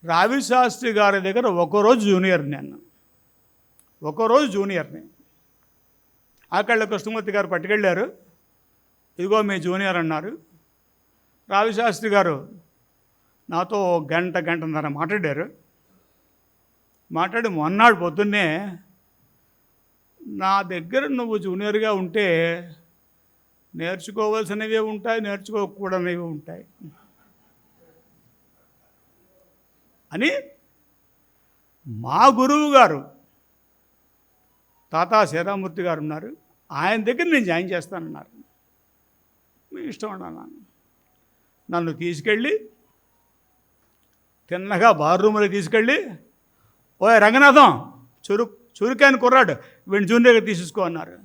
రావి శాస్త్రి గారి దగ్గర ఒకరోజు జూనియర్ నేను, ఒకరోజు జూనియర్ని. ఆకళ్ళ కృష్ణమూర్తి గారు పట్టుకెళ్ళారు, ఇదిగో మీ జూనియర్ అన్నారు. రావి శాస్త్రి గారు నాతో గంటన్నర మాట్లాడారు. మాట్లాడి మొన్నాడు పొద్దున్నే, నా దగ్గర నువ్వు జూనియర్గా ఉంటే నేర్చుకోవాల్సినవి ఉంటాయి, నేర్చుకోకూడనివి ఉంటాయి అని మా గురువు గారు తాతా శ్రీరామూర్తి గారు ఉన్నారు, ఆయన దగ్గర నేను జాయిన్ చేస్తానన్నారు. మీ ఇష్టం అన్నాను. నన్ను తీసుకెళ్ళి తిన్నగా బాత్రూమ్లోకి తీసుకెళ్ళి, ఓ రంగనాథం చురుకాయని కుర్రాడు, వీడిని జూనియర్గా తీసుకో అన్నారు.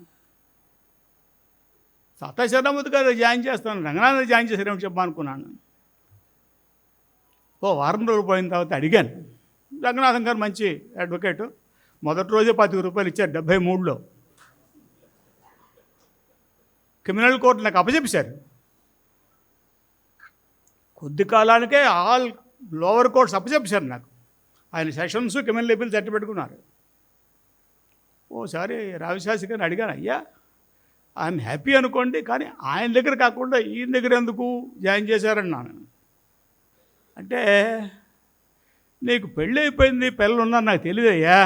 తాతా శ్రీరామూర్తి గారు జాయిన్ చేస్తాను, రంగనాథం జాయిన్ చేశారేమో చెప్పాలనుకున్నాను. ఓ వారం రోజులు పోయిన తర్వాత అడిగాను. రంగనాథం గారు మంచి అడ్వకేటు, మొదటి రోజే 10 రూపాయలు ఇచ్చారు 73లో. క్రిమినల్ కోర్టు నాకు అప్పచెప్పేశారు. కొద్ది కాలానికే ఆల్ లోవర్ కోర్ట్స్ అప్పచెప్పేశారు నాకు. ఆయన సెషన్స్ క్రిమినల్ ఎపిల్స్ అట్టి పెట్టుకున్నారు. ఓసారి రావిశాస్త్రి గారిని అడిగాను, అయ్యా ఐఎమ్ హ్యాపీ అనుకోండి, కానీ ఆయన దగ్గర కాకుండా ఈయన దగ్గర ఎందుకు జాయిన్ చేశారన్నాను. అంటే నీకు పెళ్ళి అయిపోయింది, పిల్లలు ఉన్నారు నాకు తెలియదయ్యా,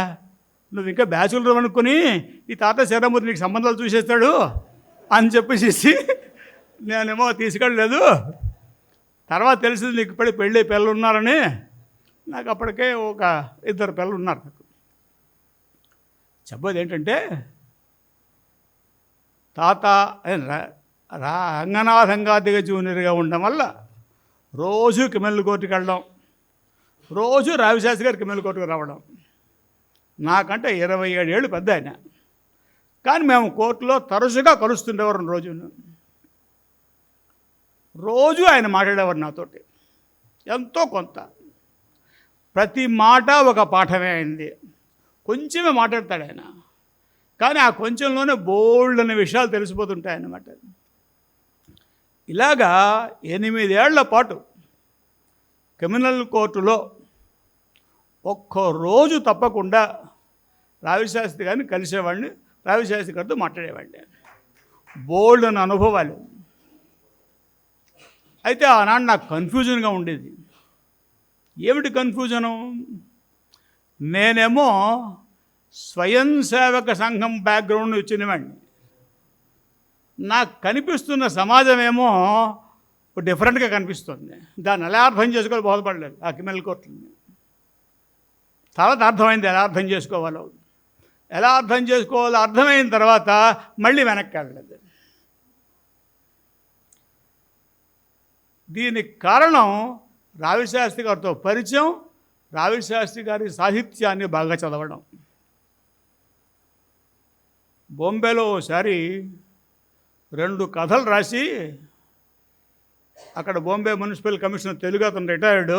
నువ్వు ఇంకా బ్యాచులర్ అనుకుని ఈ తాత శ్రీరామూర్తి నీకు సంబంధాలు చూసేస్తాడు అని చెప్పేసి నేనేమో తీసుకెళ్ళలేదు. తర్వాత తెలిసింది నీకు ఇప్పుడే పెళ్ళి పిల్లలు ఉన్నారని. నాకు అప్పటికే ఒక 2 పిల్లలు ఉన్నారు. నాకు చెప్పేది ఏంటంటే, తాత రంగనాథం గారి జూనియర్గా ఉండడం వల్ల రోజు క్రిమినల్ కోర్టుకి వెళ్ళడం, రోజు రావిశాస్త్రి గారు క్రిమినల్ కోర్టుకు రావడం. నాకంటే 27 ఏళ్ళు పెద్ద ఆయన, కానీ మేము కోర్టులో తరచుగా కలుస్తుండేవారు. రోజు ఆయన మాట్లాడేవారు నాతోటి, ఎంతో కొంత. ప్రతి మాట ఒక పాఠమే అయింది. కొంచెమే మాట్లాడతాడు ఆయన, కానీ ఆ కొంచెంలోనే బోల్డ్ అనే విషయాలు తెలిసిపోతుంటాయన్నమాట. ఇలాగా 8 ఏళ్ల పాటు క్రిమినల్ కోర్టులో ఒక్కరోజు తప్పకుండా రావిశాస్త్రి గారిని కలిసేవాడిని, రావిశాస్త్రి గారితో మాట్లాడేవాడిని. బోల్డ్ అనే అనుభవాలు. అయితే ఆనాడు నాకు కన్ఫ్యూజన్గా ఉండేది. ఏమిటి కన్ఫ్యూజను? నేనేమో స్వయం సేవక సంఘం బ్యాక్గ్రౌండ్ వచ్చినవాడిని. నాకు కనిపిస్తున్న సమాజమేమో డిఫరెంట్గా కనిపిస్తుంది. దాన్ని ఎలా అర్థం చేసుకోవాలి బోధపడలేదు ఆ క్రిమినల్ కోర్టుని. తర్వాత అర్థమైంది ఎలా అర్థం చేసుకోవాలో. ఎలా అర్థం చేసుకోవాలో అర్థమైన తర్వాత మళ్ళీ వెనక్కి వెళ్ళలేదు. దీనికి కారణం రావిశాస్త్రి గారితో పరిచయం, రావిశాస్త్రి గారి సాహిత్యాన్ని బాగా చదవడం. బాంబేలో ఒకసారి 2 కథలు రాసి, అక్కడ బాంబే మున్సిపల్ కమిషనర్ తెలుగు అతను రిటైర్డ్,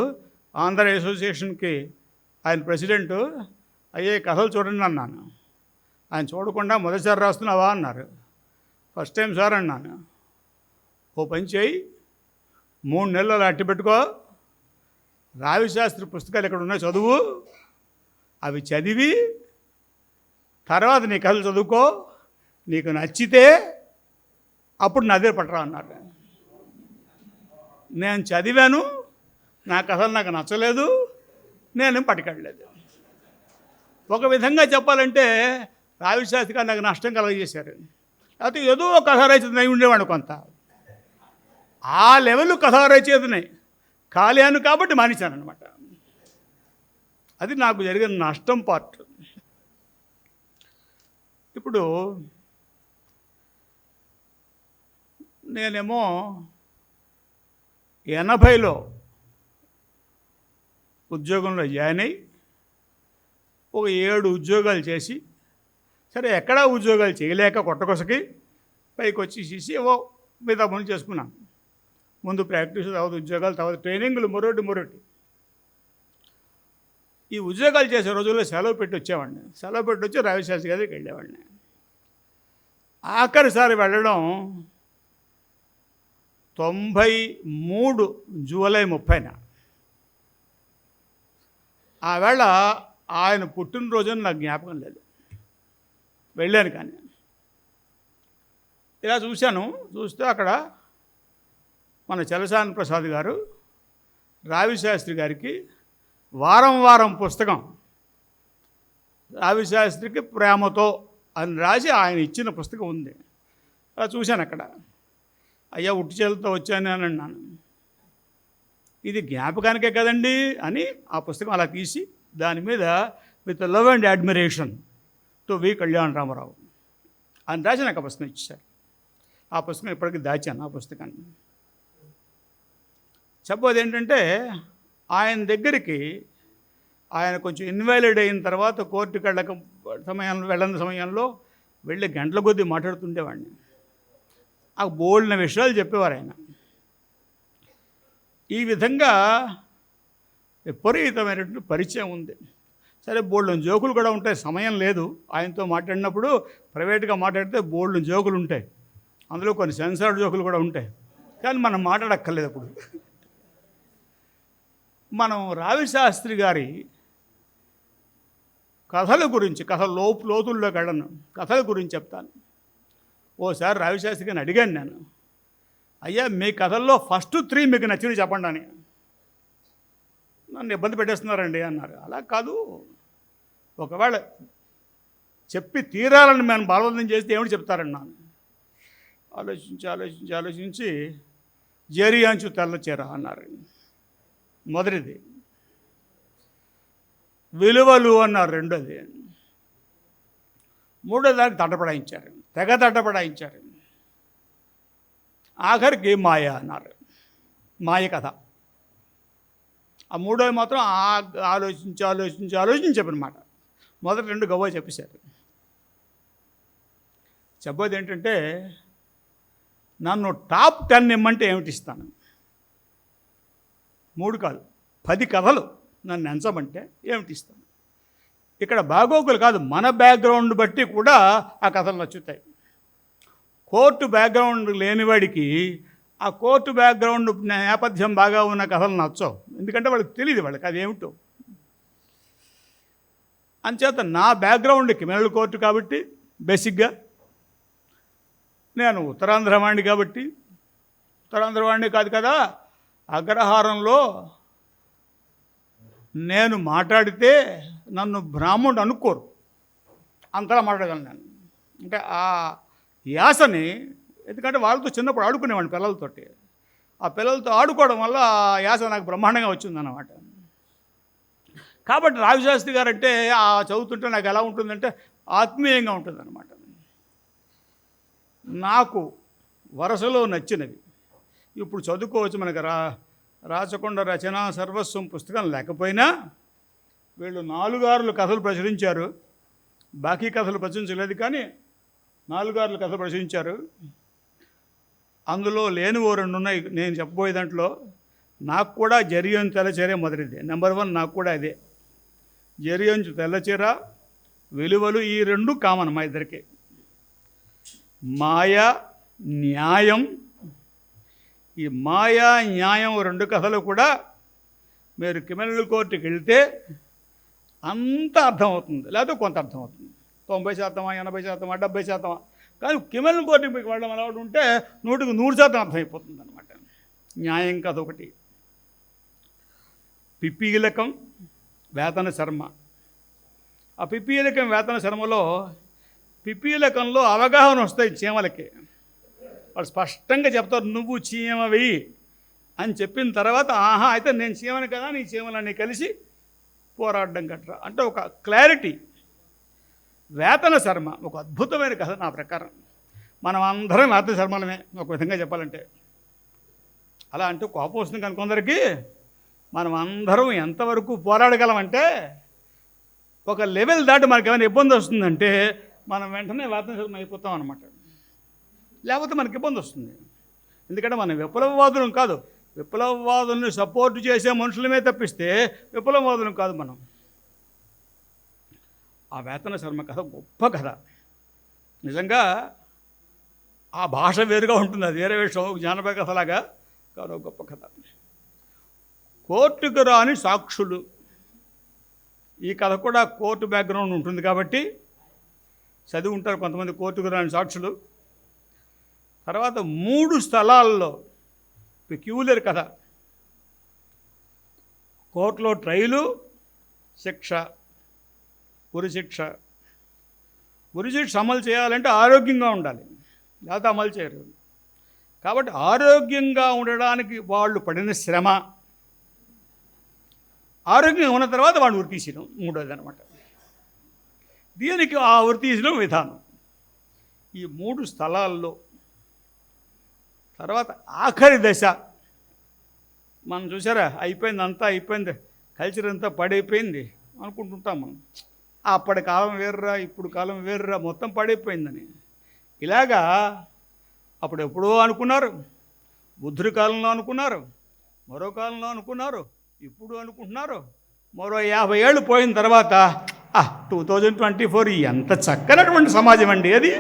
ఆంధ్ర అసోసియేషన్కి ఆయన ప్రెసిడెంటు, అయ్యే కథలు చూడండి అన్నాను. ఆయన చూడకుండా మొదటిసారి రాస్తున్నావా అన్నారు. ఫస్ట్ టైం సార్ అన్నాను. ఓ పని చేయి, 3 నెలలు అట్టి పెట్టుకో, రావిశాస్త్రి పుస్తకాలు ఇక్కడ ఉన్నాయి చదువు, అవి చదివి తర్వాత నీ కథలు చదువుకో, నీకు నచ్చితే అప్పుడు నా దగ్గర పట్టరా అన్నారు. నేను చదివాను, నా కథలు నాకు నచ్చలేదు, నేను పట్టుకెళ్ళలేదు. ఒక విధంగా చెప్పాలంటే రావిశాస్త్రి గారు నాకు నష్టం కలగజేశారు. అయితే ఏదో కథ రచయిత ఉండేవాడు కొంత, ఆ లెవెల్ కథ రచయితనే కాలేను కాబట్టి మానేశాను అనమాట. అది నాకు జరిగిన నష్టం పార్ట్. ఇప్పుడు నేనేమో 80లో ఉద్యోగంలో జాయిన్ అయ్యి ఒక 7 ఉద్యోగాలు చేసి, సరే ఎక్కడా ఉద్యోగాలు చేయలేక కొట్టకొసకి పైకి వచ్చేసి ఏవో మిగతా పనులు చేసుకున్నాను. ముందు ప్రాక్టీస్, తర్వాత ఉద్యోగాలు, తర్వాత ట్రైనింగ్లు, మొరటి. ఈ ఉద్యోగాలు చేసే రోజుల్లో సెలవు పెట్టి వచ్చేవాడిని. సెలవు పెట్టి వచ్చి రావిశాస్త్రి గారికి వెళ్ళేవాడిని. ఆఖరిసారి వెళ్ళడం 93 జూలై 30న. ఆవేళ ఆయన పుట్టినరోజున నాకు జ్ఞాపకం లేదు, వెళ్ళాను. కానీ ఇలా చూస్తే అక్కడ మన చలసాని ప్రసాద్ గారు రావిశాస్త్రి గారికి వారం పుస్తకం, రావిశాస్త్రికి ప్రేమతో అని రాసి ఆయన ఇచ్చిన పుస్తకం ఉంది. అలా చూశాను అక్కడ. అయ్యా ఉట్టి చేతులతో వచ్చాను అని అన్నాను. ఇది జ్ఞాపకానికే కదండి అని ఆ పుస్తకం అలా తీసి దాని మీద with love and admiration to V Kalyana Ramarao అని రాసి నాకు ఆ పుస్తకం ఇచ్చారు. ఆ పుస్తకం ఇప్పటికీ దాచాను. ఆ పుస్తకాన్ని చెప్పబోదు ఏంటంటే, ఆయన దగ్గరికి ఆయన కొంచెం ఇన్వాలిడ్ అయిన తర్వాత కోర్టుకి వెళ్ళని సమయంలో వెళ్ళి గంటల కొద్దీ మాట్లాడుతుండేవాడిని. ఆ బోల్డిన విషయాలు చెప్పేవారు ఆయన. ఈ విధంగా విపరీతమైనటువంటి పరిచయం ఉంది. సరే, బోల్డెన్ జోకులు కూడా ఉంటాయి. సమయం లేదు ఆయనతో మాట్లాడినప్పుడు. ప్రైవేట్గా మాట్లాడితే బోల్డెన్ జోకులు ఉంటాయి, అందులో కొన్ని సెన్సార్డ్ జోకులు కూడా ఉంటాయి. కానీ మనం మాట్లాడక్కర్లేదు. అప్పుడు మనం రావిశాస్త్రి గారి కథల గురించి, లోతుల్లోకి వెళ్ళను, కథల గురించి చెప్తాను. ఓసారి రావిశాస్త్రి గారిని అడిగాను నేను, అయ్యా మీ కథల్లో ఫస్ట్ 3 మీకు నచ్చినవి చెప్పండి అని. నన్ను ఇబ్బంది పెట్టేస్తున్నారండి అన్నారు. అలా కాదు, ఒకవేళ చెప్పి తీరాలని మేము బలవంతం చేస్తే ఏమిటి చెప్తారన్నాను. ఆలోచించి జేరియాంచు తెల్లచీర అన్నారు మొదటిది. విలువలు అన్నారు రెండోది. మూడో దానికి తట్టపడాయించారు, తెగ తట్టపడాయించారు. ఆఖరికి మాయ అన్నారు, మాయ కథ. ఆ మూడోది మాత్రం ఆలోచించి చెప్పినమాట. మొదటి 2 గవ్వ చెప్పేశారు. చెప్పబోదు ఏంటంటే, నన్ను టాప్ 10 ఇమ్మంటే ఏమిటి ఇస్తాను. 3 కాదు 10 కథలు నన్ను ఎంచమంటే ఏమిటి ఇస్తాను. ఇక్కడ బాగోగులు కాదు, మన బ్యాక్గ్రౌండ్ బట్టి కూడా ఆ కథలు నచ్చుతాయి. కోర్టు బ్యాక్గ్రౌండ్ లేనివాడికి ఆ కోర్టు బ్యాక్గ్రౌండ్ నేపథ్యం బాగా ఉన్న కథలు నచ్చవు. ఎందుకంటే వాళ్ళకి తెలియదు, వాళ్ళకి అదేమిటో. అంచేత నా బ్యాక్గ్రౌండ్ క్రిమినల్ కోర్టు కాబట్టి బేసిక్గా, నేను ఉత్తరాంధ్రవాణ్ణి కాబట్టి, ఉత్తరాంధ్రవాణ్ణి కాదు కదా, అగ్రహారంలో నేను మాట్లాడితే నన్ను బ్రాహ్మణుడు అనుకోరు, అంతలా మాట్లాడగలను నేను. అంటే ఆ యాసని, ఎందుకంటే వాళ్ళతో చిన్నప్పుడు ఆడుకునేవాడిని పిల్లలతోటి. ఆ పిల్లలతో ఆడుకోవడం వల్ల ఆ యాస నాకు బ్రహ్మాండంగా వచ్చిందన్నమాట. కాబట్టి రావిశాస్త్రి గారు అంటే ఆ చదువుతుంటే నాకు ఎలా ఉంటుందంటే ఆత్మీయంగా ఉంటుందన్నమాట. నాకు వరుసలో నచ్చినవి ఇప్పుడు చదువుకోవచ్చు. మనకు రాచకొండ రచన సర్వస్వం పుస్తకం లేకపోయినా వీళ్ళు 4 కథలు ప్రచురించారు. బాకీ కథలు ప్రచురించలేదు, కానీ 4 కథలు ప్రచురించారు. అందులో లేని 2 ఉన్నాయి. నేను చెప్పబోయే దాంట్లో నాకు కూడా జరియంచు తెల్లచీర మొదటిది, నెంబర్ 1 నాకు కూడా అదే. జరియంచు తెల్లచీర, విలువలు, ఈ 2 కామన్ మా ఇద్దరికి. మాయ, న్యాయం. ఈ మాయా న్యాయం 2 కథలు కూడా మీరు క్రిమినల్ కోర్టుకి వెళ్తే అంత అర్థమవుతుంది, లేకపోతే కొంత అర్థమవుతుంది. 90%, 80%, 70%. కానీ క్రిమినల్ కోర్టుకి మీకు వెళ్ళడం అలవాటు ఉంటే 100% అర్థమైపోతుంది అనమాట. న్యాయం కథ ఒకటి. పిపీలకం, వేతన శర్మ. ఆ పిపీలకం, వేతన శర్మలో పిపీలకంలో అవగాహన వస్తాయి చీమలకి. వాళ్ళు స్పష్టంగా చెప్తారు, నువ్వు చీమవి అని చెప్పిన తర్వాత, ఆహా అయితే నేను చీమని కదా, నీ చీమలన్నీ కలిసి పోరాడడం గట్రా అంటే ఒక క్లారిటీ. వేతన శర్మ ఒక అద్భుతమైన కథ నా ప్రకారం. మనం అందరం వేతన శర్మలమే ఒక విధంగా చెప్పాలంటే. అలా అంటే కోపం వస్తుంది కానీ కొందరికి. మనం అందరం ఎంతవరకు పోరాడగలమంటే, ఒక లెవెల్ దాటి మనకి ఏమైనా ఇబ్బంది వస్తుందంటే మనం వెంటనే వేతన శర్మ అయిపోతాం అనమాట. లేకపోతే మనకి ఇబ్బంది వస్తుంది. ఎందుకంటే మనం విప్లవవాదులం కాదు, విప్లవవాదుల్ని సపోర్ట్ చేసే మనుషులమే తప్పిస్తే విప్లవవాదులం కాదు మనం. ఆ వేతన శర్మ కథ గొప్ప కథ. నిజంగా ఆ భాష వేరుగా ఉంటుంది, అది వేరే విషయం, జానపద కథలాగా కాదు, గొప్ప కథ. కోర్టుకు రాని సాక్షులు. ఈ కథ కూడా కోర్టు బ్యాక్గ్రౌండ్ ఉంటుంది కాబట్టి చదివి ఉంటారు కొంతమంది కోర్టుకు రాని సాక్షులు. తర్వాత 3 స్థలాల్లో పెక్యూలర్ కథ. కోర్టులో ట్రయలు, శిక్ష, ఉరిశిక్ష. ఉరిశిక్ష అమలు చేయాలంటే ఆరోగ్యంగా ఉండాలి, లేకపోతే అమలు చేయరు. కాబట్టి ఆరోగ్యంగా ఉండడానికి వాళ్ళు పడిన శ్రమ, ఆరోగ్యంగా ఉన్న తర్వాత వాళ్ళు ఉరి తీసేయడం మూడోది అనమాట. దీనికి ఆ ఉరి తీసిన విధానం ఈ 3 స్థలాల్లో. తర్వాత ఆఖరి దశ మనం చూసారా, అయిపోయింది, అంతా అయిపోయింది, కల్చర్ అంతా పడైపోయింది అనుకుంటుంటాం మనం. అప్పటి కాలం వేర్రా, ఇప్పుడు కాలం వేర్రా, మొత్తం పడైపోయిందని. ఇలాగా అప్పుడు ఎప్పుడో అనుకున్నారు, బుద్ధుడి కాలంలో అనుకున్నారు, మరో కాలంలో అనుకున్నారు, ఇప్పుడు అనుకుంటున్నారు. మరో 50 ఏళ్ళు పోయిన తర్వాత 2024 ఎంత చక్కనటువంటి సమాజం అండి అది.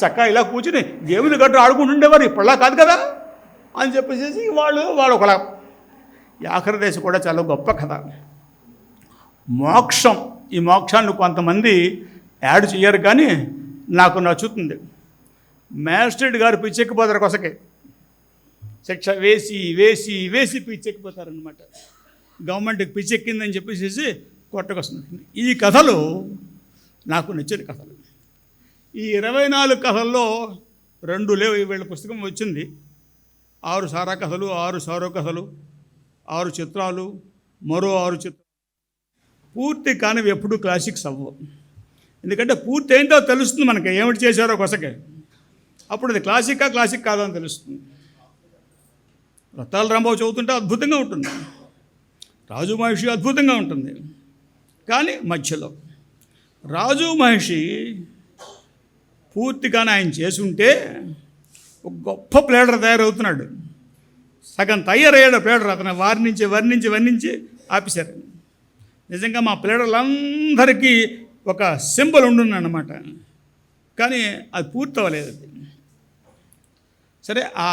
చక్కగా ఇలా కూర్చుని గేములు గట్టు ఆడుకుంటుండేవారు, ఇప్పుడులా కాదు కదా అని చెప్పేసి వాళ్ళు ఒకలా. ఈ ఆఖరి దశ కూడా చాలా గొప్ప కథ. మోక్షం. ఈ మోక్షాన్ని కొంతమంది యాడ్ చేయరు కానీ నాకు నచ్చుతుంది. మ్యాజిస్ట్రేట్ గారు పిచ్చెక్కిపోతారు కొసకే, శిక్ష వేసి వేసి వేసి పిచ్చెక్కిపోతారనమాట. గవర్నమెంట్కి పిచ్చెక్కిందని చెప్పేసి కొట్టకొస్తుంది. ఈ కథలు నాకు నచ్చిన కథలు. ఈ 24 కథల్లో 2 లేవు. వీళ్ళ పుస్తకం వచ్చింది 6 సారా కథలు, 6 సారో కథలు, 6 చిత్రాలు, మరో 6 చిత్రాలు. పూర్తి కానివి ఎప్పుడు క్లాసిక్స్ అవ్వవు. ఎందుకంటే పూర్తి ఏంటో తెలుస్తుంది మనకి, ఏమిటి చేశారో కొసకే. అప్పుడు అది క్లాసిక్ కాదో అని తెలుస్తుంది. రత్తాల రాంబాబు చదువుతుంటే అద్భుతంగా ఉంటుంది, రాజు మహర్షి అద్భుతంగా ఉంటుంది. కానీ మధ్యలో రాజు మహర్షి పూర్తిగానే ఆయన చేసుంటే ఒక గొప్ప ప్లేడర్ తయారవుతున్నాడు. సగం తయారయ్యాడు ప్లేడర్. అతను వర్ణించి ఆపేశారు. నిజంగా మా ప్లేడర్లందరికీ ఒక సింబల్ ఉండున్నమాట, కానీ అది పూర్తి అవ్వలేదు. సరే, ఆ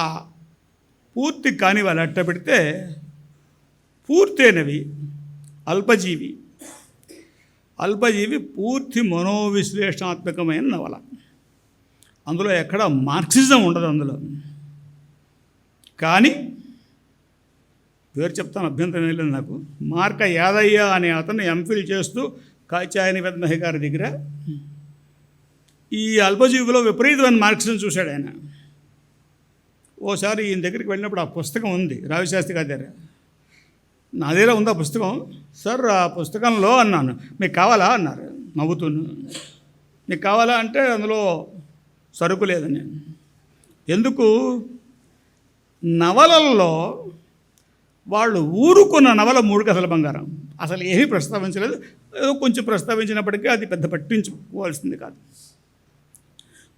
పూర్తి కాని వాళ్ళు అట్ట పెడితే పూర్తయినవి అల్పజీవి పూర్తి మనోవిశ్లేషణాత్మకమైన నవల. అందులో ఎక్కడ మార్క్సిజం ఉండదు అందులో. కానీ పేరు చెప్తాను, అభ్యంతరం లేదు నాకు. మార్క యాదయ్య అనే అతను ఎంఫిల్ చేస్తూ కాచాయని విద్మహి గారి దగ్గర ఈ అల్పజీవిలో విపరీతమైన మార్క్సిజం చూశాడు ఆయన. ఓసారి ఈయన దగ్గరికి వెళ్ళినప్పుడు ఆ పుస్తకం ఉంది రావిశాస్త్రి గారి దగ్గర. నా దగ్గర ఉంది ఆ పుస్తకం. సార్ ఆ పుస్తకంలో అన్నాను, మీకు కావాలా అన్నారు నవ్వుతూను. మీకు కావాలా అంటే అందులో సరుకు లేదని. ఎందుకు? నవలల్లో వాళ్ళు ఊరుకున్న నవల 3 కథల బంగారం. అసలు ఏమీ ప్రస్తావించలేదు, ఏదో కొంచెం ప్రస్తావించినప్పటికీ అది పెద్ద పట్టించుకోవాల్సింది కాదు.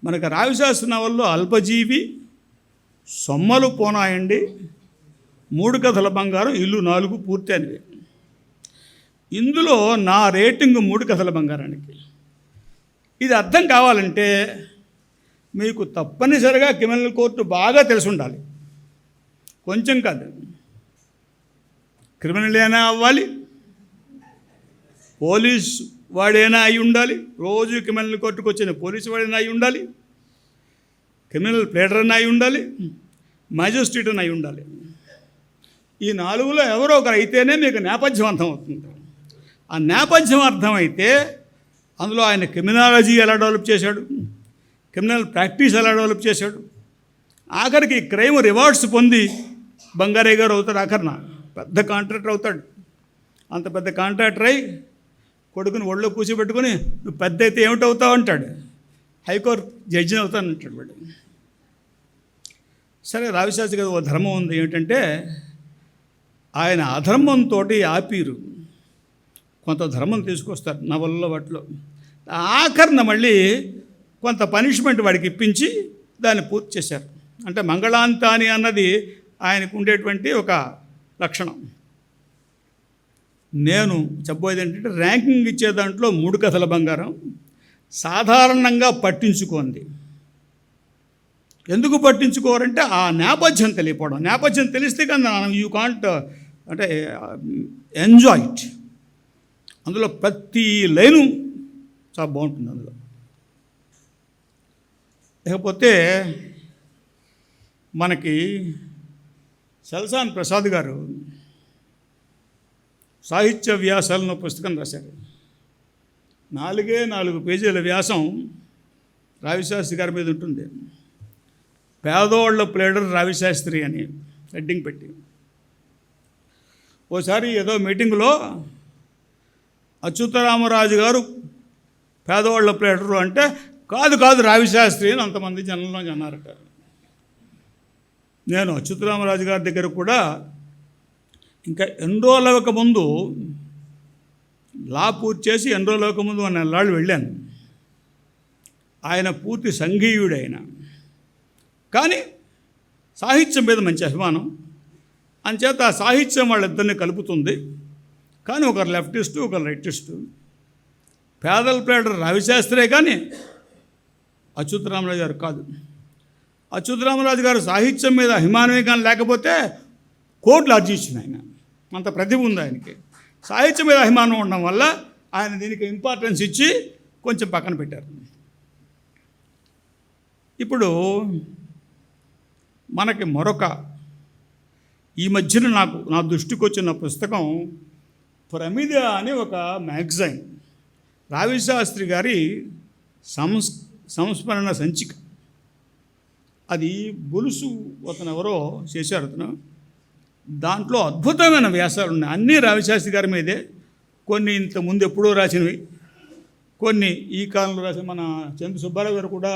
మనకు రావిశాస్త్రి నవల్లో అల్పజీవి, సొమ్మలు పోనాయండి, 3 కథల బంగారం, ఇల్లు 4 పూర్తి అనివి. ఇందులో నా రేటింగ్ 3 కథల బంగారానికి. ఇది అర్థం కావాలంటే మీకు తప్పనిసరిగా క్రిమినల్ కోర్టు బాగా తెలిసి ఉండాలి, కొంచెం కాదు. క్రిమినల్ అయినా అవ్వాలి, పోలీస్ వాడైనా అయి ఉండాలి, రోజు క్రిమినల్ కోర్టుకు వచ్చిన పోలీసు వాడైనా అయి ఉండాలి, క్రిమినల్ ప్లేడర్ అయినా అయి ఉండాలి, మ్యాజిస్ట్రేట్ అయి ఉండాలి. ఈ 4లో ఎవరో ఒకరు అయితేనే మీకు నేపథ్యం అర్థమవుతుంది. ఆ నేపథ్యం అర్థమైతే అందులో ఆయన క్రిమినాలజీ ఎలా డెవలప్ చేశాడు, క్రిమినల్ ప్రాక్టీస్ ఎలా డెవలప్ చేశాడు, ఆఖరికి క్రైమ్ రివార్డ్స్ పొంది బంగారయ్య గారు అవుతాడు. ఆఖరిన పెద్ద కాంట్రాక్టర్ అవుతాడు. అంత పెద్ద కాంట్రాక్టర్ అయి కొడుకుని ఒళ్ళో కూర్చోబెట్టుకుని నువ్వు పెద్ద అయితే ఏమిటవుతావు అంటాడు. హైకోర్టు జడ్జిని అవుతాను అంటాడు వాడు. సరే, రావిశాస్త్రి గారు ఓ ధర్మం ఉంది, ఏమిటంటే ఆయన అధర్మంతో ఆపీరు, కొంత ధర్మం తీసుకొస్తారు నవల్లో వాటిలో. ఆఖరిన మళ్ళీ కొంత పనిష్మెంట్ వాడికి ఇప్పించి దాన్ని పూర్తి చేశారు. అంటే మంగళాంతాని అన్నది ఆయనకు ఉండేటువంటి ఒక లక్షణం. నేను చెప్పబోయేది ఏంటంటే, ర్యాంకింగ్ ఇచ్చే దాంట్లో 3 కథల బంగారం సాధారణంగా పట్టించుకోండి. ఎందుకు పట్టించుకోవాలంటే ఆ నేపథ్యం తెలియకపోవడం. నేపథ్యం తెలిస్తే కానీ యూ కాంట్ అంటే ఎంజాయ్ ఇట్. అందులో ప్రతి లైను చాలా బాగుంటుంది అందులో. లేకపోతే మనకి సల్సాన్ ప్రసాద్ గారు సాహిత్య వ్యాసాలను పుస్తకం రాశారు. 4 పేజీల వ్యాసం రావిశాస్త్రి గారి మీద ఉంటుంది. పేదోళ్ల ప్లేడర్ రావిశాస్త్రి అని హెడ్డింగ్ పెట్టి. ఓసారి ఏదో మీటింగులో అచ్యుతరామరాజు గారు పేదవాళ్ళ ప్లేడరు అంటే కాదు రావిశాస్త్రి అని అంతమంది జనంలో అన్నారట. నేను అచ్యుతరామరాజు గారి దగ్గర కూడా ఇంకా ఎన్రోల్ అవ్వకముందు, లా పూర్తి చేసి ఎన్రోల్ అవ్వకముందు 1 నెలలు వెళ్ళాను. ఆయన పూర్తి సంఘీయుడైన, కానీ సాహిత్యం మీద మంచి అభిమానం. అంచేత ఆ సాహిత్యం వాళ్ళిద్దరిని కలుపుతుంది. కానీ ఒకరు లెఫ్టిస్టు, ఒకరు రైటిస్టు. పేదల ప్లేడర్ రావిశాస్త్రే కానీ అచ్యుతరామరాజు గారు కాదు. అచ్యుతరామరాజు గారు సాహిత్యం మీద అభిమానమే కానీ లేకపోతే కోట్లు ఆర్జించిన ఆయన, అంత ప్రతిభ ఉంది ఆయనకి. సాహిత్యం మీద అభిమానం ఉండడం వల్ల ఆయన దీనికి ఇంపార్టెన్స్ ఇచ్చి కొంచెం పక్కన పెట్టారు. ఇప్పుడు మనకి మరొక ఈ మధ్యన నా దృష్టికి వచ్చిన పుస్తకం ప్రమిద అని ఒక మ్యాగజైన్, రావిశాస్త్రి గారి సంస్మరణ సంచిక. అది బొలుసు అతను ఎవరో చేశారు. దాంట్లో అద్భుతమైన వ్యాసాలు ఉన్నాయి. అన్నీ రావిశాస్త్రి గారి మీదే. కొన్ని ఇంతకుముందు ఎప్పుడో రాసినవి, కొన్ని ఈ కాలంలో రాసిన. మన చంద్ర సుబ్బారావు గారు కూడా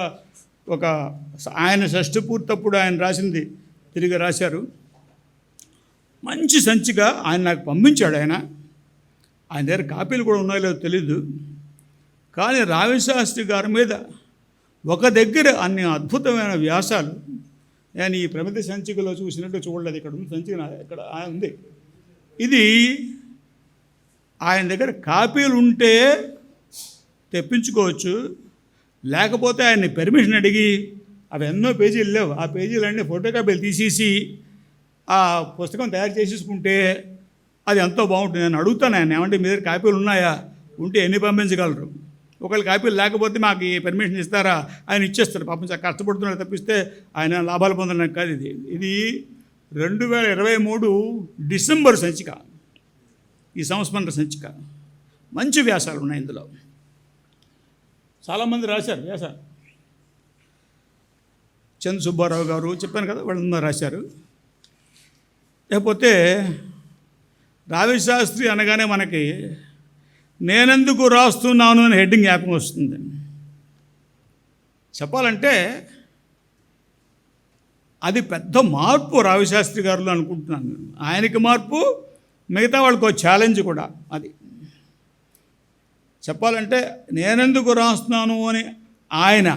ఆయన షష్ఠి పూర్తప్పుడు ఆయన రాసింది తిరిగి రాశారు. మంచి సంచిక ఆయన నాకు పంపించాడు. ఆయన దగ్గర కాపీలు కూడా ఉన్నాయో లేదో తెలీదు. కానీ రావిశాస్త్రి గారి మీద ఒక దగ్గర అన్ని అద్భుతమైన వ్యాసాలు నేను ఈ ప్రమిద సంచికలో చూసినట్టు చూడలేదు. ఇక్కడ ఉంది సంచిక, ఇక్కడ ఉంది. ఇది ఆయన దగ్గర కాపీలు ఉంటే తెప్పించుకోవచ్చు, లేకపోతే ఆయన్ని పర్మిషన్ అడిగి, అవి ఎన్నో పేజీలు లేవు, ఆ పేజీలన్నీ ఫోటో కాపీలు తీసేసి ఆ పుస్తకం తయారు చేసేసుకుంటే అది ఎంతో బాగుంటుంది. నేను అడుగుతాను ఆయన, ఏమంటే మీ దగ్గర కాపీలు ఉన్నాయా, ఉంటే ఎన్ని పంపించగలరు, ఒకవేళ కాపీలు లేకపోతే మాకు ఈ పర్మిషన్ ఇస్తారా, ఆయన ఇచ్చేస్తారు. పాపం కష్టపడుతున్నారు తప్పిస్తే ఆయన లాభాలు పొందడానికి కాదు. ఇది 2023 డిసెంబర్ సంచిక, ఈ సంస్మరణ సంచిక. మంచి వ్యాసాలు ఉన్నాయి ఇందులో, చాలామంది రాశారు వ్యాసాలు. చంద్ర సుబ్బారావు గారు చెప్పాను కదా, వాళ్ళందరూ రాశారు. లేకపోతే రావిశాస్త్రి అనగానే మనకి నేనెందుకు రాస్తున్నాను అని హెడ్డింగ్ జ్ఞాపకం వస్తుంది. చెప్పాలంటే అది పెద్ద మార్పు రావిశాస్త్రి గారిలో అనుకుంటున్నాను. ఆయనకి మార్పు, మిగతా వాళ్ళకి ఒక ఛాలెంజ్ కూడా. అది చెప్పాలంటే నేనెందుకు రాస్తున్నాను అని ఆయన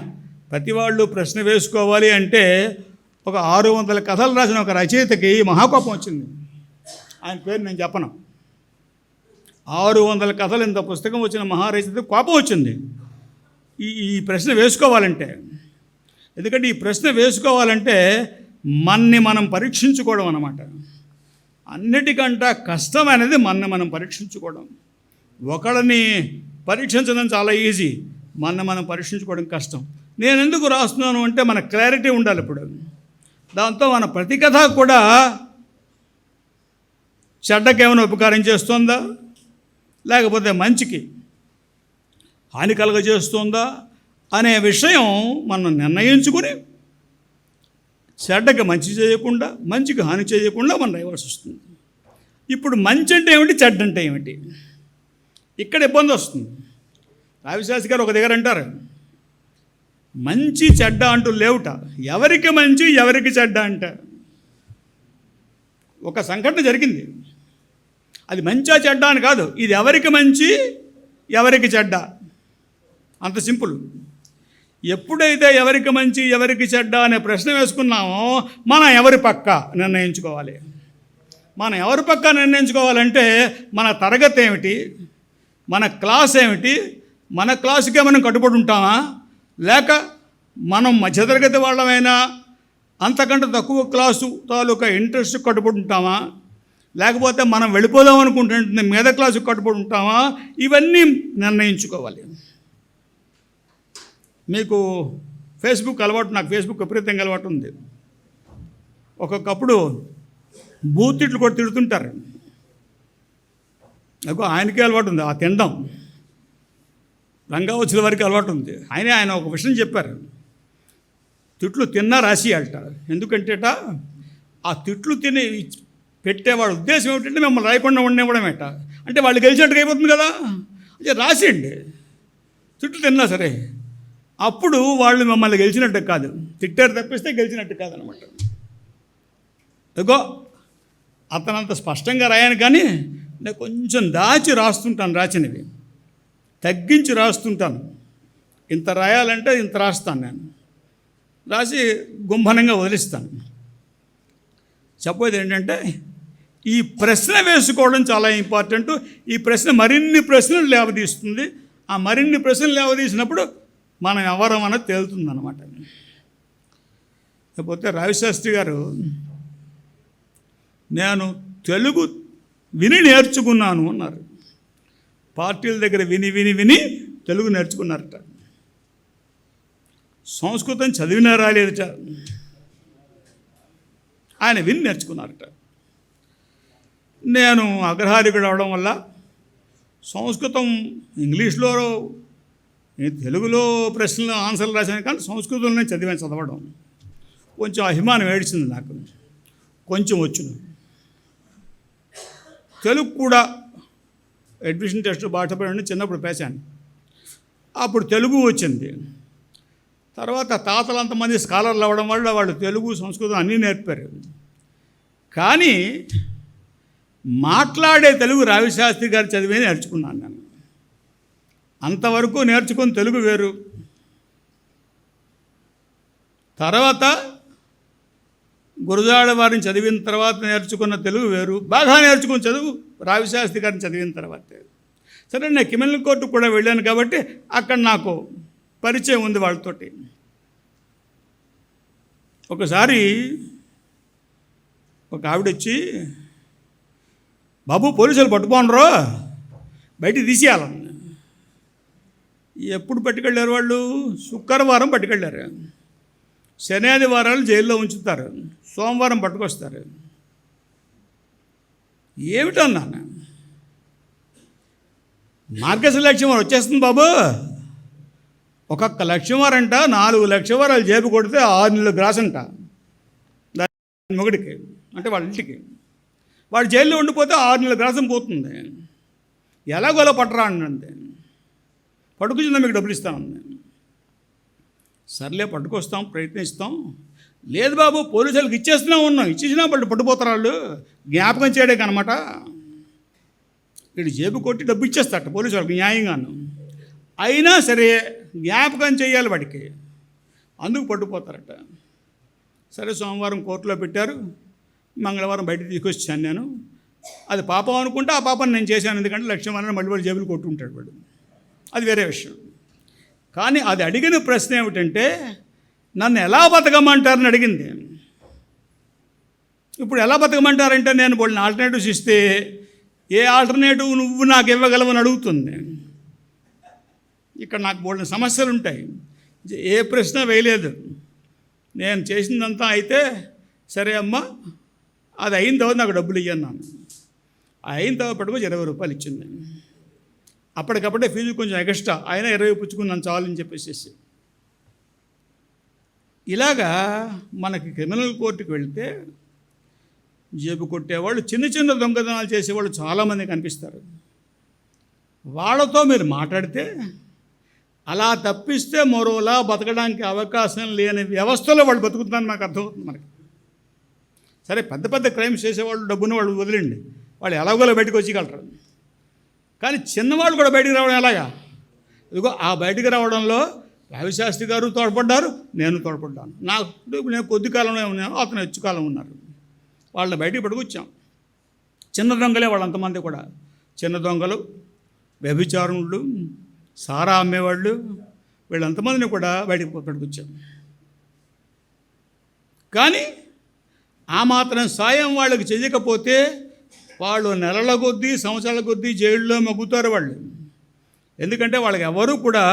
ప్రతి వాళ్ళు ప్రశ్న వేసుకోవాలి అంటే ఒక 600 కథలు రాసిన ఒక రచయితకి మహాకోపం వచ్చింది. ఆయన పేరు నేను చెప్పను. 600 కథలు ఇంత పుస్తకం వచ్చిన మహారచయితకి కోపం వచ్చింది ఈ ప్రశ్న వేసుకోవాలంటే. ఎందుకంటే ఈ ప్రశ్న వేసుకోవాలంటే మనం పరీక్షించుకోవడం అన్నమాట. అన్నిటికంటే కష్టమైనది మనం పరీక్షించుకోవడం. ఒకళ్ళని పరీక్షించడం చాలా ఈజీ, మనం పరీక్షించుకోవడం కష్టం. నేను ఎందుకు రాస్తున్నాను అంటే మన క్లారిటీ ఉండాలి. ఇప్పుడు దాంతో మన ప్రతి కథ కూడా చెడ్డకేమైనా ఉపకారం చేస్తుందా, లేకపోతే మంచికి హాని కలుగజేస్తుందా అనే విషయం మనం నిర్ణయించుకుని చెడ్డకి మంచి చేయకుండా, మంచికి హాని చేయకుండా మనం రాయవలసి వస్తుంది. ఇప్పుడు మంచి అంటే ఏమిటి, చెడ్డ అంటే ఏమిటి, ఇక్కడ ఇబ్బంది వస్తుంది. రావిశాస్త్రి గారు ఒక దగ్గర అంటారు, మంచి చెడ్డ అంటూ లేవుట, ఎవరికి మంచి ఎవరికి చెడ్డ అంట. ఒక సంఘటన జరిగింది, అది మంచా చెడ్డ అని కాదు, ఇది ఎవరికి మంచి ఎవరికి చెడ్డ, అంత సింపుల్. ఎప్పుడైతే ఎవరికి మంచి ఎవరికి చెడ్డ అనే ప్రశ్న వేసుకున్నామో మనం ఎవరి పక్క నిర్ణయించుకోవాలి. మనం ఎవరి పక్క నిర్ణయించుకోవాలంటే మన తరగతి ఏమిటి, మన క్లాస్ ఏమిటి, మన క్లాసుకే మనం కట్టుబడి ఉంటామా, లేక మనం మధ్యతరగతి వాళ్ళమైనా అంతకంటే తక్కువ క్లాసు తాలూకా ఇంట్రెస్ట్ కట్టుబడి ఉంటామా, లేకపోతే మనం వెళ్ళిపోదాం అనుకుంటుంటే మీద క్లాసు కట్టుబడి ఉంటామా, ఇవన్నీ నిర్ణయించుకోవాలి. మీకు ఫేస్బుక్ అలవాటు, నాకు ఫేస్బుక్ విపరీతంగా అలవాటు ఉంది. ఒక్కొక్కప్పుడు బూతిట్లు కూడా తిడుతుంటారు. నాకు ఆయనకే అలవాటు ఉంది ఆ తినడం, రంగావచ్చుల వారికి అలవాటు ఉంది. ఆయన ఒక విషయం చెప్పారు, తిట్లు తిన్నా రాసియాలట. ఎందుకంటేట ఆ తిట్లు తిని పెట్టేవాడు ఉద్దేశం ఏమిటంటే మిమ్మల్ని రాయకుండా ఉండేవాడమేట. అంటే వాళ్ళు గెలిచినట్టుగా అయిపోతుంది కదా, అంటే రాసేయండి తిట్లు తిన్నా సరే, అప్పుడు వాళ్ళు మిమ్మల్ని గెలిచినట్టు కాదు, తిట్టారు తప్పిస్తే గెలిచినట్టు కాదనమాట. ఇదిగో అతనంత స్పష్టంగా రాయను, కానీ నేను కొంచెం దాచి రాస్తుంటాను, రాసినవి తగ్గించి రాస్తుంటాను. ఇంత రాయాలంటే ఇంత రాస్తాను, నేను రాసి గుంభనంగా వదిలిస్తాను. చెప్పేది ఏంటంటే ఈ ప్రశ్న వేసుకోవడం చాలా ఇంపార్టెంట్. ఈ ప్రశ్న మరిన్ని ప్రశ్నలు లేవదీస్తుంది. ఆ మరిన్ని ప్రశ్నలు లేవదీసినప్పుడు మనం ఎవరం అన్నది తేలుతుందన్నమాట. లేకపోతే రవిశాస్త్రి గారు, నేను తెలుగు విని నేర్చుకున్నాను అన్నారు. పార్టీల దగ్గర విని విని విని తెలుగు నేర్చుకున్నారట. సంస్కృతం చదివినా రాలేదట, ఆయన విని నేర్చుకున్నారట. నేను అగ్రహారికుడు అవడం వల్ల సంస్కృతం ఇంగ్లీష్లో తెలుగులో ప్రశ్నలు ఆన్సర్లు రాశాను, కానీ సంస్కృతంలోనే చదవడం కొంచెం అభిమానం ఏడిచింది నాకు. కొంచెం వచ్చును తెలుగు కూడా అడ్మిషన్ టెస్ట్ బాటపడి చిన్నప్పుడు పేశాను, అప్పుడు తెలుగు వచ్చింది. తర్వాత తాతలు అంతమంది స్కాలర్లు అవ్వడం వల్ల వాళ్ళు తెలుగు సంస్కృతం అన్నీ నేర్పారు. కానీ మాట్లాడే తెలుగు రవిశాస్త్రి గారు చదివే నేర్చుకున్నాను నేను. అంతవరకు నేర్చుకుని తెలుగు వేరు, తర్వాత గురజాడ వారిని చదివిన తర్వాత నేర్చుకున్న తెలుగు వేరు. బాగా నేర్చుకున్న చదువు రవిశాస్త్రి గారిని చదివిన తర్వాత. సరే, నేను కిమిల్ కోర్టుకు కూడా వెళ్ళాను కాబట్టి అక్కడ నాకు పరిచయం ఉంది వాళ్ళతోటి. ఒకసారి ఒక ఆవిడ వచ్చి, బాబు పోలీసులు పట్టుకోనరు, బయటికి తీసేయాలని. ఎప్పుడు పట్టుకెళ్ళారు వాళ్ళు? శుక్రవారం పట్టుకెళ్ళారు. శని ఆదివారాలు జైల్లో ఉంచుతారు, సోమవారం పట్టుకొస్తారు. ఏమిటన్నాను, మార్గశిర లక్ష్యం వారు వచ్చేస్తుంది బాబు, ఒక్కొక్క లక్ష్యం వారంట 4 లక్షల వారాలు జేబు కొడితే 6 నెలల గ్రాస్ అంట దాని మొగుడికి, అంటే వాళ్ళ ఇంటికి. వాడు జైల్లో ఉండిపోతే 6 నెలల గ్రాసం పోతుంది. ఎలాగోలా పట్టరా అండి, పట్టుకొచ్చిందా మీకు డబ్బులు ఇస్తాను. సర్లే పట్టుకొస్తాం, ప్రయత్నిస్తాం. లేదు బాబు, పోలీసులకు ఇచ్చేసినా వాళ్ళు పట్టుపోతారు, వాళ్ళు జ్ఞాపకం చేయడానికి అనమాట. వీడు జేబు కొట్టి డబ్బు ఇచ్చేస్తారట పోలీసు వాళ్ళకి న్యాయంగాను. అయినా సరే జ్ఞాపకం చేయాలి వాడికి, అందుకు పట్టుకుపోతారట. సరే, సోమవారం కోర్టులో పెట్టారు, మంగళవారం బయటకు తీసుకొచ్చాను నేను. అది పాపం అనుకుంటే ఆ పాపని నేను చేశాను, ఎందుకంటే లక్ష్యం అన్న మళ్ళీ వాడు జేబులు కొట్టుంటాడు వాడు, అది వేరే విషయం. కానీ అది అడిగిన ప్రశ్న ఏమిటంటే, నన్ను ఎలా బతకమంటారని అడిగింది. ఇప్పుడు ఎలా బతకమంటారంటే, నేను వాళ్ళని ఆల్టర్నేటివ్స్ ఇస్తే ఏ ఆల్టర్నేటివ్ నువ్వు నాకు ఇవ్వగలవని అడుగుతుంది. ఇక్కడ నాకు బోల్డెన్ సమస్యలు ఉంటాయి. ఏ ప్రశ్న వేయలేదు. నేను చేసిందంతా అయితే సరే అమ్మ, అది అయిన తర్వాత నాకు డబ్బులు ఇయ్యన్నాను. అయిన తర్వాత పట్టుకు 20 రూపాయలు ఇచ్చింది. అప్పటికప్పుడే ఫీజు కొంచెం ఎక్స్ట్రా, అయినా 20 పుచ్చుకున్నాను చాలని చెప్పేసి. ఇలాగా మనకి క్రిమినల్ కోర్టుకు వెళ్తే జేబు కొట్టేవాళ్ళు, చిన్న చిన్న దొంగతనాలు చేసేవాళ్ళు చాలామంది కనిపిస్తారు. వాళ్ళతో మీరు మాట్లాడితే, అలా తప్పిస్తే మరోలా బతకడానికి అవకాశం లేని వ్యవస్థలో వాళ్ళు బతుకుతున్నారని నాకు అర్థమవుతుంది మనకి. సరే, పెద్ద పెద్ద క్రైమ్స్ చేసేవాళ్ళు, డబ్బును వాళ్ళు వదిలేండి, వాళ్ళు ఎలాగోలా బయటకు వచ్చేయగలరు. కానీ చిన్నవాళ్ళు కూడా బయటికి రావడం ఎలాగా? ఇదిగో ఆ బయటికి రావడంలో రవిశాస్త్రి గారు తోడ్పడ్డారు, నేను తోడ్పడ్డాను. నేను కొద్ది కాలంలో ఉన్నాను, అతను ಹೆಚ್ಚు కాలం ఉన్నారు. వాళ్ళని బయటికి పట్టుకొచ్చాం. చిన్న దొంగలే వాళ్ళంతమంది కూడా, చిన్న దొంగలు, వ్యభిచారులు, సారా అమ్మేవాళ్ళు, వీళ్ళంతమందిని కూడా బయటికి పట్టుకొచ్చాం. కానీ ఆ మాత్రం సాయం వాళ్ళకి చేయకపోతే వాళ్ళు నెలల కొద్దీ సంవత్సరాల కొద్దీ జైల్లో మగ్గుతారు వాళ్ళు. ఎందుకంటే వాళ్ళకి ఎవరు కూడా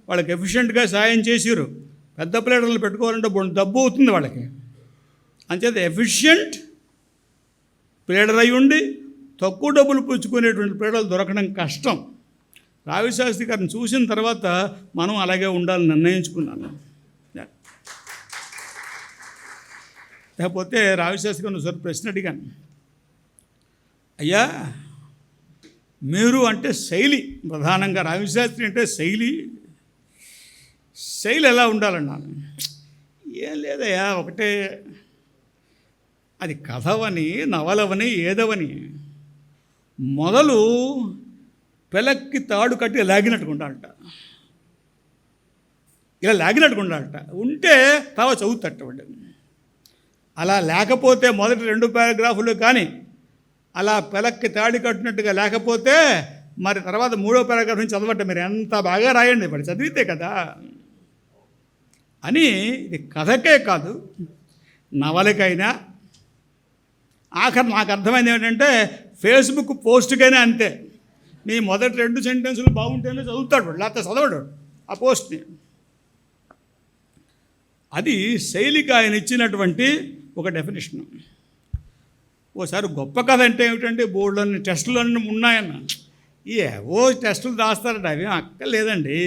వాళ్ళకి ఎఫిషియెంట్గా సాయం చేసిరు. పెద్ద ప్లేటర్లు పెట్టుకోవాలంటే డబ్బు అవుతుంది వాళ్ళకి. అంచేత ఎఫిషియెంట్ ప్లేటర్ అయి ఉండి తక్కువ డబ్బులు పుచ్చుకునేటువంటి ప్లేటర్లు దొరకడం కష్టం. రావి శాస్త్రి గారిని చూసిన తర్వాత మనం అలాగే ఉండాలని నిర్ణయించుకున్నాను. లేకపోతే రావి శాస్త్రి గారిని ఒకసారి ప్రశ్న అడిగాను, అయ్యా మీరు అంటే శైలి, ప్రధానంగా రావి శాస్త్రి అంటే శైలి ఎలా ఉండాలన్నాను. ఏం లేదయ్యా, ఒకటే, అది కథవని నవలవని ఏదవని మొదలు పిలక్కి తాడు కట్టి లాగినట్టుగా ఉండాలట, ఇలా లాగినట్టుగా ఉండాలట. ఉంటే తర్వాత చదువుతట్టండి. అలా లేకపోతే మొదటి 2 పారాగ్రాఫులు కానీ అలా పిలక్కి తాడి కట్టినట్టుగా లేకపోతే మరి తర్వాత 3వ పారాగ్రాఫ్ నుంచి చదవటం మీరు ఎంత బాగా రాయండి, ఇప్పుడు చదివితే కదా అని. ఇది కథకే కాదు, నవలకైనా, ఆఖరి నాకు అర్థమైంది ఏంటంటే ఫేస్బుక్ పోస్ట్కైనా అంతే. నీ మొదటి 2 సెంటెన్సులు బాగుంటేనే చదువుతాడు, లేకపోతే చదవడు ఆ పోస్ట్ని. అది శైలికి ఆయన ఇచ్చినటువంటి ఒక డెఫినేషన్. ఓసారి గొప్ప కథ అంటే ఏమిటంటే బోర్డులన్నీ టెస్టులన్నీ ఉన్నాయన్న. ఏవో టెస్టులు రాస్తారట, అవి అక్కర్లేదండి.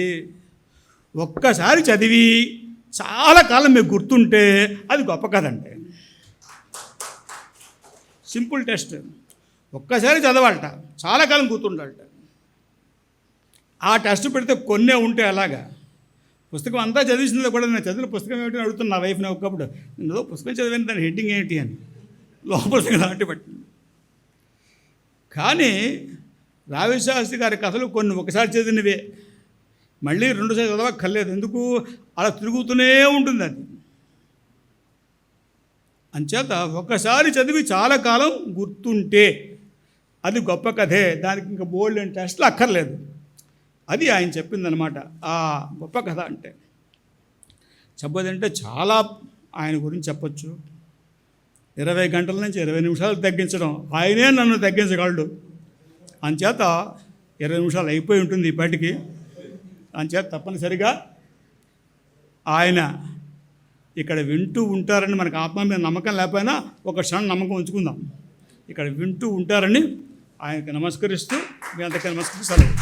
ఒక్కసారి చదివి చాలా కాలం మీకు గుర్తుంటే అది గొప్ప కథ అంటే. సింపుల్ టెస్ట్, ఒక్కసారి చదవాలట, చాలా కాలం గుర్తుండాలట. ఆ టెస్ట్ పెడితే కొన్నే ఉంటే అలాగా. పుస్తకం అంతా చదివించింది కూడా, నేను చదివిన పుస్తకం ఏమిటి అని అడుగుతున్నా నా వైఫ్ని ఒకప్పుడు. నేను పుస్తకం చదివాను, దాని హెడ్డింగ్ ఏంటి అని లోపల దాటి పట్టింది. కానీ రావి శాస్త్రి గారి కథలు కొన్ని ఒకసారి చదివినవే, మళ్ళీ 2సార్లు చదవక్కర్లేదు. ఎందుకు, అలా తిరుగుతూనే ఉంటుంది అది. అంచేత ఒక్కసారి చదివి చాలా కాలం గుర్తుంటే అది గొప్ప కథే, దానికి ఇంకా బోల్డ్ అండ్ టెస్ట్లు అక్కర్లేదు. అది ఆయన చెప్పిందనమాట ఆ గొప్ప కథ అంటే. చెప్పదంటే చాలా ఆయన గురించి చెప్పచ్చు. 20 గంటల నుంచి 20 నిమిషాలు తగ్గించడం, ఆయనే నన్ను తగ్గించగలడు. అంచేత 20 నిమిషాలు అయిపోయి ఉంటుంది ఇప్పటికి. అంచేత తప్పనిసరిగా ఆయన ఇక్కడ వింటూ ఉంటారని మనకు ఆత్మ మీద నమ్మకం లేకపోయినా ఒక క్షణం నమ్మకం ఉంచుకుందాం. ఇక్కడ వింటూ ఉంటారని ఆయనకు నమస్కరిస్తూ మీ అంతకీ నమస్కరిస్తూ సెలవు.